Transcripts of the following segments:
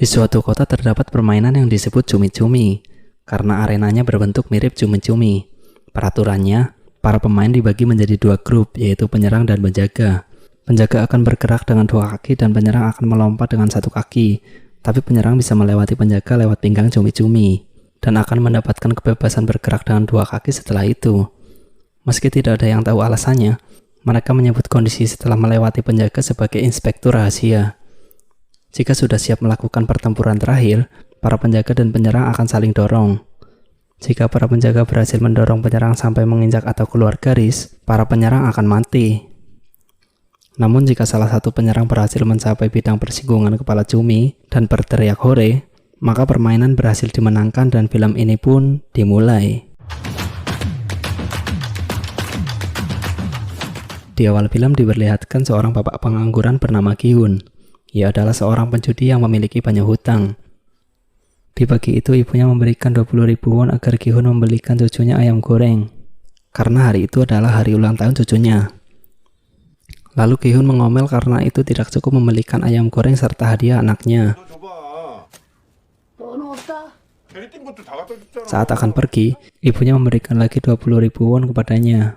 Di suatu kota terdapat permainan yang disebut cumi-cumi, karena arenanya berbentuk mirip cumi-cumi. Peraturannya, para pemain dibagi menjadi dua grup, yaitu penyerang dan penjaga. Penjaga akan bergerak dengan dua kaki dan penyerang akan melompat dengan satu kaki, tapi penyerang bisa melewati penjaga lewat pinggang cumi-cumi, dan akan mendapatkan kebebasan bergerak dengan dua kaki setelah itu. Meski tidak ada yang tahu alasannya, mereka menyebut kondisi setelah melewati penjaga sebagai inspektur rahasia. Jika sudah siap melakukan pertempuran terakhir, para penjaga dan penyerang akan saling dorong. Jika para penjaga berhasil mendorong penyerang sampai menginjak atau keluar garis, para penyerang akan mati. Namun jika salah satu penyerang berhasil mencapai bidang persinggungan kepala cumi dan berteriak hore, maka permainan berhasil dimenangkan dan film ini pun dimulai. Di awal film diperlihatkan seorang bapak pengangguran bernama Gi-hun. Ia adalah seorang penjudi yang memiliki banyak hutang. Di pagi itu ibunya memberikan 20.000 won agar Gi-hun membelikan cucunya ayam goreng, karena hari itu adalah hari ulang tahun cucunya. Lalu Gi-hun mengomel karena itu tidak cukup membelikan ayam goreng serta hadiah anaknya. Saat akan pergi, ibunya memberikan lagi 20.000 won kepadanya.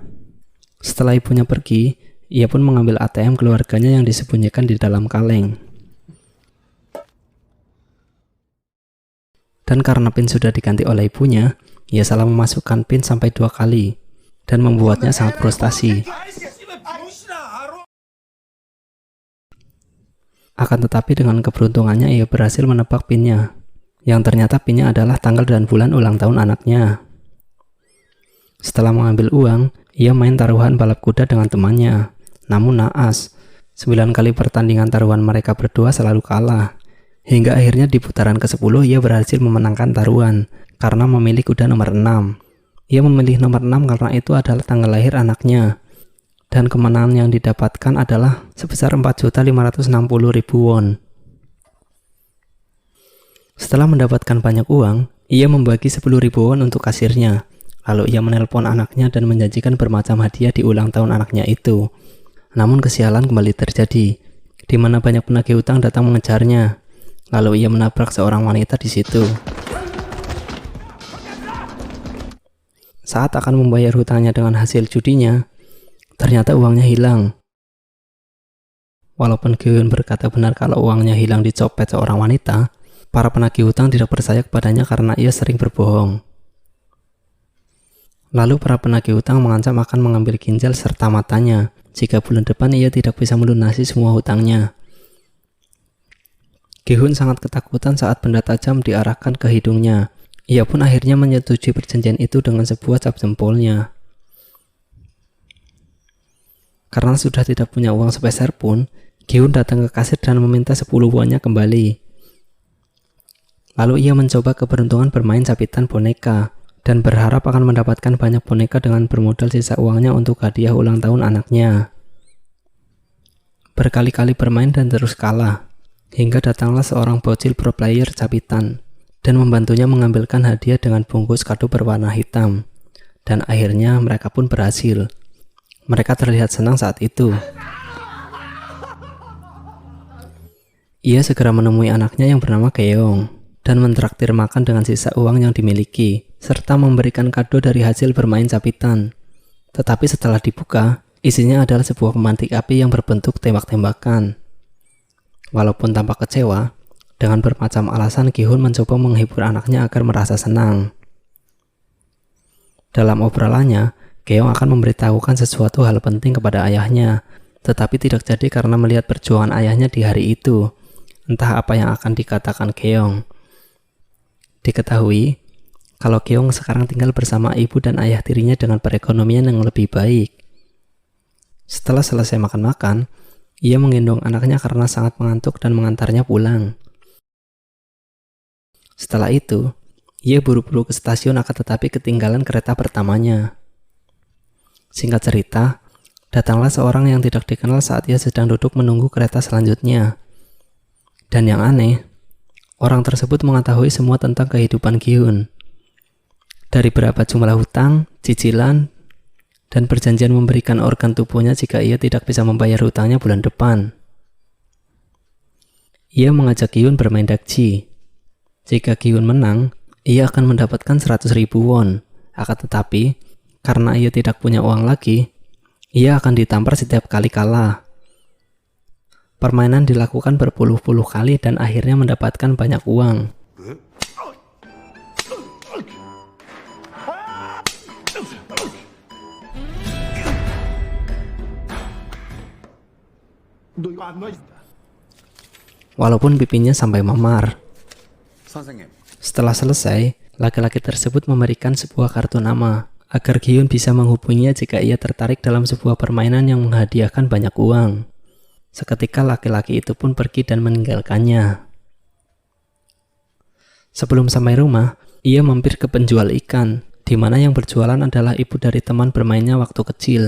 Setelah ibunya pergi, ia pun mengambil ATM keluarganya yang disembunyikan di dalam kaleng. Dan karena PIN sudah diganti oleh ibunya, ia salah memasukkan PIN sampai 2 kali, dan membuatnya sangat frustasi. Akan tetapi dengan keberuntungannya ia berhasil menebak PIN-nya, yang ternyata PIN-nya adalah tanggal dan bulan ulang tahun anaknya. Setelah mengambil uang, ia main taruhan balap kuda dengan temannya. Namun naas, 9 kali pertandingan taruhan mereka berdua selalu kalah. Hingga akhirnya di putaran ke-10 ia berhasil memenangkan taruhan, karena memilih kuda nomor 6. Ia memilih nomor 6 karena itu adalah tanggal lahir anaknya. Dan kemenangan yang didapatkan adalah sebesar 4.560.000 won. Setelah mendapatkan banyak uang, ia membagi 10.000 won untuk kasirnya. Lalu ia menelpon anaknya dan menjanjikan bermacam hadiah di ulang tahun anaknya itu. Namun kesialan kembali terjadi, di mana banyak penagih hutang datang mengejarnya. Lalu ia menabrak seorang wanita di situ. Saat akan membayar hutangnya dengan hasil judinya, ternyata uangnya hilang. Walaupun Gi-hun berkata benar kalau uangnya hilang dicopet seorang wanita, para penagih hutang tidak percaya kepadanya karena ia sering berbohong. Lalu para penagih hutang mengancam akan mengambil ginjal serta matanya jika bulan depan ia tidak bisa melunasi semua hutangnya. Gi-hun sangat ketakutan saat benda tajam diarahkan ke hidungnya. Ia pun akhirnya menyetujui perjanjian itu dengan sebuah cap jempolnya. Karena sudah tidak punya uang sepeser pun, Gi-hun datang ke kasir dan meminta 10 wonnya kembali. Lalu ia mencoba keberuntungan bermain capitan boneka, dan berharap akan mendapatkan banyak boneka dengan bermodal sisa uangnya untuk hadiah ulang tahun anaknya. Berkali-kali bermain dan terus kalah, hingga datanglah seorang bocil pro player capitan, dan membantunya mengambilkan hadiah dengan bungkus kado berwarna hitam. Dan akhirnya mereka pun berhasil. Mereka terlihat senang saat itu. Ia segera menemui anaknya yang bernama Keong dan mentraktir makan dengan sisa uang yang dimiliki, serta memberikan kado dari hasil bermain capitan. Tetapi setelah dibuka, isinya adalah sebuah pemantik api yang berbentuk tembak-tembakan. Walaupun tampak kecewa, dengan bermacam alasan Gi-hun mencoba menghibur anaknya agar merasa senang. Dalam obrolannya, Keong akan memberitahukan sesuatu hal penting kepada ayahnya, tetapi tidak jadi karena melihat perjuangan ayahnya di hari itu. Entah apa yang akan dikatakan Keong. Diketahui, kalau Keong sekarang tinggal bersama ibu dan ayah tirinya dengan perekonomian yang lebih baik. Setelah selesai makan-makan, ia menggendong anaknya karena sangat mengantuk dan mengantarnya pulang. Setelah itu, ia buru-buru ke stasiun akan tetapi ketinggalan kereta pertamanya. Singkat cerita, datanglah seorang yang tidak dikenal saat ia sedang duduk menunggu kereta selanjutnya. Dan yang aneh, orang tersebut mengetahui semua tentang kehidupan Gi-hun. Dari berapa jumlah hutang, cicilan, dan perjanjian memberikan organ tubuhnya jika ia tidak bisa membayar hutangnya bulan depan. Ia mengajak Gi-hun bermain dakji. Jika Gi-hun menang, ia akan mendapatkan 100.000 won. Akan tetapi, karena ia tidak punya uang lagi, ia akan ditampar setiap kali kalah. Permainan dilakukan berpuluh-puluh kali dan akhirnya mendapatkan banyak uang. Walaupun pipinya sampai memar. Setelah selesai, laki-laki tersebut memberikan sebuah kartu nama agar Gi-hun bisa menghubunginya jika ia tertarik dalam sebuah permainan yang menghadiahkan banyak uang. Seketika laki-laki itu pun pergi dan meninggalkannya. Sebelum sampai rumah, ia mampir ke penjual ikan, di mana yang berjualan adalah ibu dari teman bermainnya waktu kecil.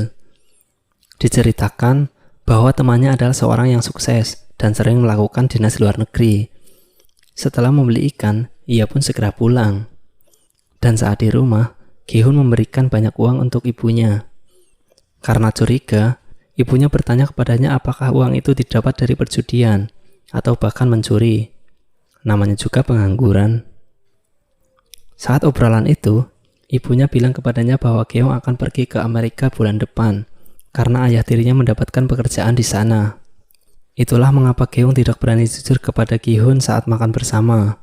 Diceritakan bahwa temannya adalah seorang yang sukses dan sering melakukan dinas luar negeri. Setelah membeli ikan, ia pun segera pulang. Dan saat di rumah, Gi-hun memberikan banyak uang untuk ibunya. Karena curiga, ibunya bertanya kepadanya apakah uang itu didapat dari perjudian atau bahkan mencuri. Namanya juga pengangguran. Saat obrolan itu, ibunya bilang kepadanya bahwa Gi-hun akan pergi ke Amerika bulan depan karena ayah tirinya mendapatkan pekerjaan di sana. Itulah mengapa Gi-hun tidak berani jujur kepada Gi-hun saat makan bersama.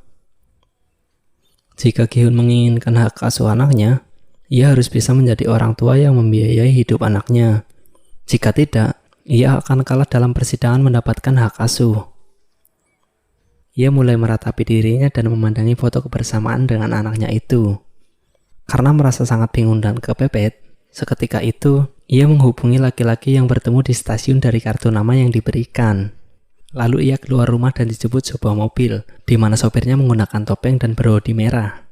Jika Gi-hun menginginkan hak asuh anaknya, ia harus bisa menjadi orang tua yang membiayai hidup anaknya. Jika tidak, ia akan kalah dalam persidangan mendapatkan hak asuh. Ia mulai meratapi dirinya dan memandangi foto kebersamaan dengan anaknya itu. Karena merasa sangat bingung dan kepepet, seketika itu, ia menghubungi laki-laki yang bertemu di stasiun dari kartu nama yang diberikan. Lalu ia keluar rumah dan dijemput sebuah mobil, di mana sopirnya menggunakan topeng dan berhoodie merah.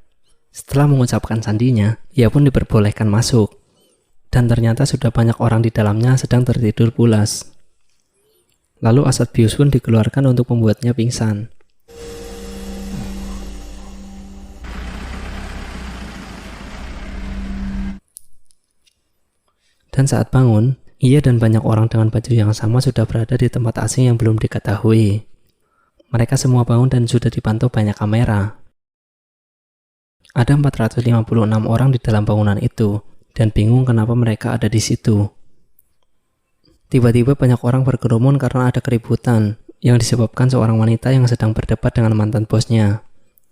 Setelah mengucapkan sandinya, ia pun diperbolehkan masuk. Dan ternyata sudah banyak orang di dalamnya sedang tertidur pulas. Lalu asap bius pun dikeluarkan untuk membuatnya pingsan. Dan saat bangun, ia dan banyak orang dengan baju yang sama sudah berada di tempat asing yang belum diketahui. Mereka semua bangun dan sudah dipantau banyak kamera. Ada 456 orang di dalam bangunan itu, dan bingung kenapa mereka ada di situ. Tiba-tiba banyak orang berkerumun karena ada keributan, yang disebabkan seorang wanita yang sedang berdebat dengan mantan bosnya.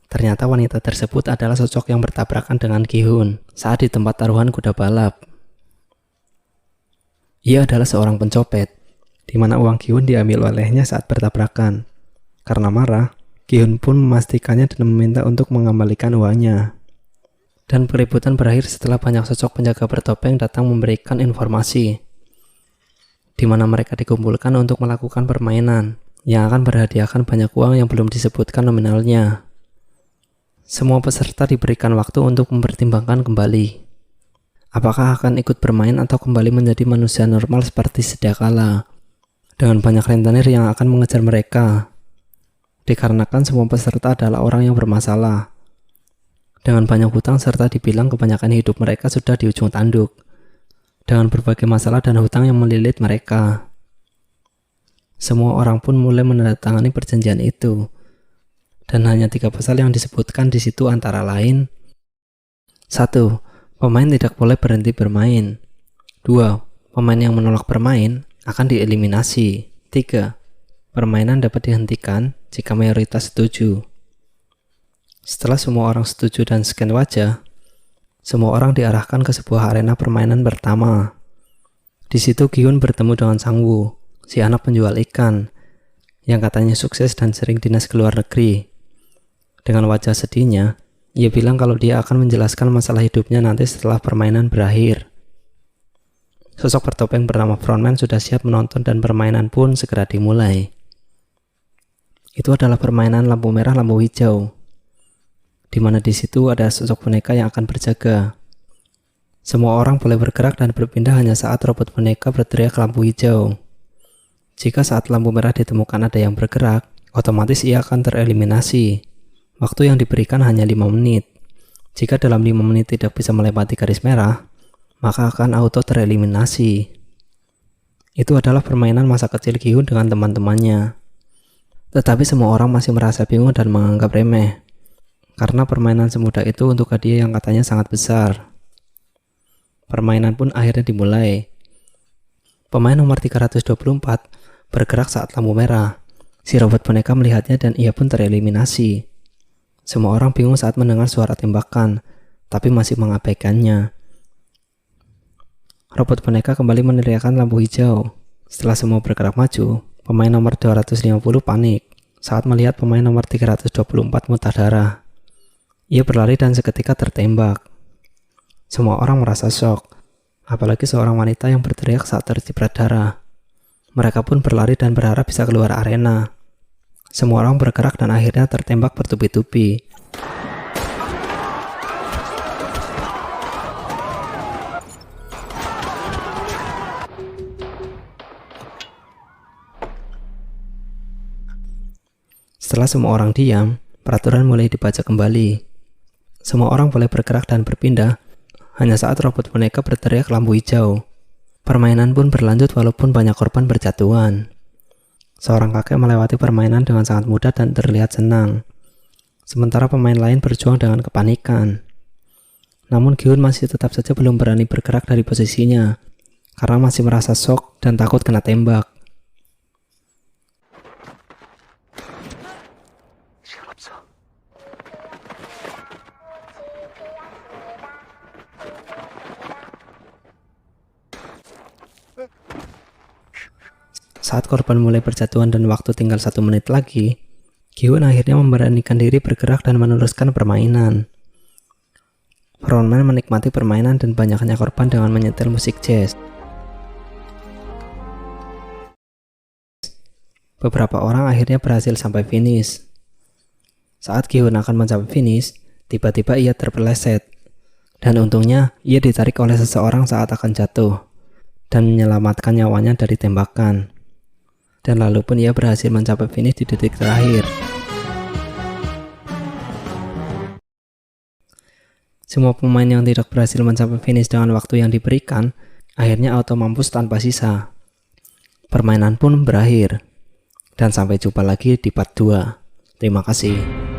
Ternyata wanita tersebut adalah sosok yang bertabrakan dengan Gi-hun saat di tempat taruhan kuda balap. Ia adalah seorang pencopet, di mana uang Gi-hun diambil olehnya saat bertabrakan. Karena marah, Gi-hun pun memastikannya dan meminta untuk mengembalikan uangnya. Dan keributan berakhir setelah banyak sosok penjaga bertopeng datang memberikan informasi, di mana mereka dikumpulkan untuk melakukan permainan yang akan berhadiahkan banyak uang yang belum disebutkan nominalnya. Semua peserta diberikan waktu untuk mempertimbangkan kembali apakah akan ikut bermain atau kembali menjadi manusia normal seperti sedia kala, dengan banyak rentenir yang akan mengejar mereka. Dikarenakan semua peserta adalah orang yang bermasalah, dengan banyak hutang serta dibilang kebanyakan hidup mereka sudah di ujung tanduk, dengan berbagai masalah dan hutang yang melilit mereka. Semua orang pun mulai menandatangani perjanjian itu, dan hanya 3 pasal yang disebutkan di situ antara lain: 1. Pemain tidak boleh berhenti bermain. 2. Pemain yang menolak bermain akan dieliminasi. 3. Permainan dapat dihentikan jika mayoritas setuju. Setelah semua orang setuju dan scan wajah, semua orang diarahkan ke sebuah arena permainan pertama. Di situ Gi-hun bertemu dengan Sang-woo, si anak penjual ikan, yang katanya sukses dan sering dinas ke luar negeri. Dengan wajah sedihnya, ia bilang kalau dia akan menjelaskan masalah hidupnya nanti setelah permainan berakhir. Sosok bertopeng bernama Frontman sudah siap menonton dan permainan pun segera dimulai. Itu adalah permainan lampu merah lampu hijau, di mana di situ ada sosok boneka yang akan berjaga. Semua orang boleh bergerak dan berpindah hanya saat robot boneka berteriak lampu hijau. Jika saat lampu merah ditemukan ada yang bergerak, otomatis ia akan tereliminasi. Waktu yang diberikan hanya 5 menit. Jika dalam 5 menit tidak bisa melewati garis merah, maka akan auto tereliminasi. Itu adalah permainan masa kecil Gi-hun dengan teman-temannya. Tetapi semua orang masih merasa bingung dan menganggap remeh, karena permainan semudah itu untuk hadiah yang katanya sangat besar. Permainan pun akhirnya dimulai. Pemain nomor 324 bergerak saat lampu merah. Si robot boneka melihatnya dan ia pun tereliminasi. Semua orang bingung saat mendengar suara tembakan, tapi masih mengabaikannya. Robot boneka kembali meneriakkan lampu hijau. Setelah semua bergerak maju, pemain nomor 250 panik saat melihat pemain nomor 324 muntah darah. Ia berlari dan seketika tertembak. Semua orang merasa shock, apalagi seorang wanita yang berteriak saat terciprat darah. Mereka pun berlari dan berharap bisa keluar arena. Semua orang bergerak dan akhirnya tertembak bertubi-tubi. Setelah semua orang diam, peraturan mulai dibaca kembali. Semua orang boleh bergerak dan berpindah, hanya saat robot boneka berteriak lampu hijau. Permainan pun berlanjut walaupun banyak korban berjatuhan. Seorang kakek melewati permainan dengan sangat mudah dan terlihat senang. Sementara pemain lain berjuang dengan kepanikan. Namun Gi-hun masih tetap saja belum berani bergerak dari posisinya, karena masih merasa shock dan takut kena tembak. Saat korban mulai berjatuhan dan waktu tinggal 1 menit lagi, Gi-hun akhirnya memberanikan diri bergerak dan meneruskan permainan. Frontman menikmati permainan dan banyaknya korban dengan menyetel musik jazz. Beberapa orang akhirnya berhasil sampai finish. Saat Gi-hun akan mencapai finish, tiba-tiba ia terpeleset. Dan untungnya, ia ditarik oleh seseorang saat akan jatuh dan menyelamatkan nyawanya dari tembakan. Dan lalu pun ia berhasil mencapai finish di detik terakhir. Semua pemain yang tidak berhasil mencapai finish dengan waktu yang diberikan, akhirnya auto mampus tanpa sisa. Permainan pun berakhir. Dan sampai jumpa lagi di part 2. Terima kasih.